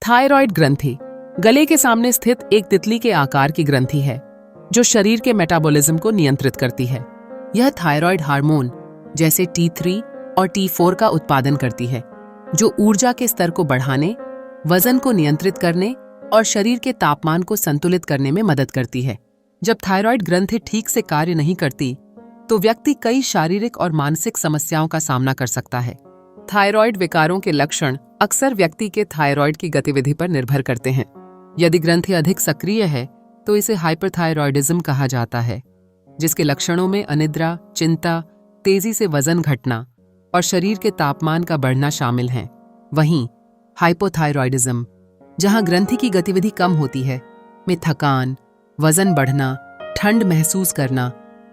Thyroid ग्रंथि गले के सामने स्थित एक तितली के आकार की ग्रंथि है जो शरीर के मेटाबॉलिज्म को नियंत्रित करती है। यह थायराइड हार्मोन जैसे T3 और T4 का उत्पादन करती है जो ऊर्जा के स्तर को बढ़ाने, वजन को नियंत्रित करने और शरीर के तापमान को संतुलित करने में मदद करती है। जब थायराइड ग्रंथि ठीक से कार्य नहीं करती तो व्यक्ति कई शारीरिक और मानसिक समस्याओं का सामना कर सकता है। थायराइड विकारों के लक्षण अक्सर व्यक्ति के थायराइड की गतिविधि पर निर्भर करते हैं। यदि ग्रंथि अधिक सक्रिय है तो इसे हाइपरथायरॉयडिज्म कहा जाता है, जिसके लक्षणों में अनिद्रा, चिंता, तेजी से वजन घटना और शरीर के तापमान का बढ़ना शामिल हैं। वहीं हाइपोथायरॉयडिज्म, जहां ग्रंथि की गतिविधि कम होती है, में थकान, वजन बढ़ना, ठंड महसूस करना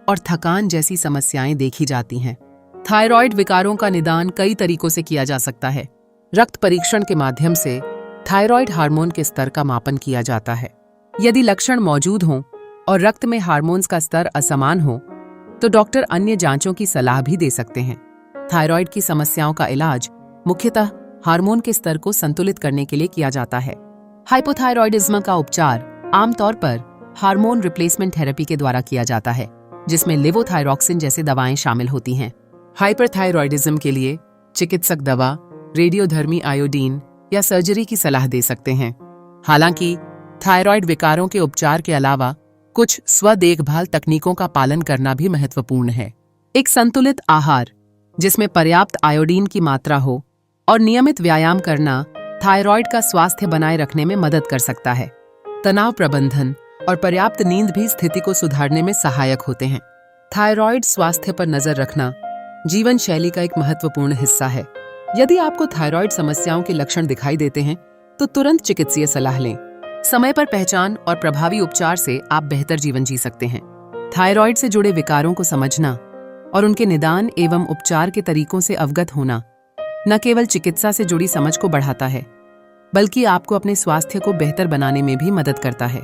और थकान जैसी समस्याएं देखी जाती हैं। थायराइड विकारों का निदान कई तरीकों से किया जा सकता है। रक्त परीक्षण के माध्यम से थायराइड हार्मोन के स्तर का मापन किया जाता है। यदि लक्षण मौजूद हों और रक्त में हार्मोन्स का स्तर असमान हो तो डॉक्टर अन्य जांचों की सलाह भी दे सकते हैं। थायराइड की समस्याओं का इलाज मुख्यतः हार्मोन के स्तर को संतुलित करने के लिए किया जाता है। हाइपोथायरॉयडिज्म का उपचार आमतौर पर हार्मोन रिप्लेसमेंट थेरेपी के द्वारा किया जाता है, जिसमें लेवोथायरॉक्सिन जैसे दवाएं शामिल होती हैं। हाइपरथायरॉयडिज्म के लिए चिकित्सक दवा, रेडियोधर्मी आयोडीन या सर्जरी की सलाह दे सकते हैं। हालांकि थायराइड विकारों के उपचार के अलावा कुछ स्व देखभाल तकनीकों का पालन करना भी महत्वपूर्ण है। एक संतुलित आहार जिसमें पर्याप्त आयोडीन की मात्रा हो और नियमित व्यायाम करना थायराइड का स्वास्थ्य बनाए रखने में मदद कर सकता है। तनाव प्रबंधन और पर्याप्त नींद भी स्थिति को सुधारने में सहायक होते हैं। थायराइड स्वास्थ्य पर नजर रखना जीवन शैली का एक महत्वपूर्ण हिस्सा है। यदि आपको थायराइड समस्याओं के लक्षण दिखाई देते हैं तो तुरंत चिकित्सीय सलाह लें। समय पर पहचान और प्रभावी उपचार से आप बेहतर जीवन जी सकते हैं। थायराइड से जुड़े विकारों को समझना और उनके निदान एवं उपचार के तरीकों से अवगत होना न केवल चिकित्सा से जुड़ी समझ को बढ़ाता है, बल्कि आपको अपने स्वास्थ्य को बेहतर बनाने में भी मदद करता है।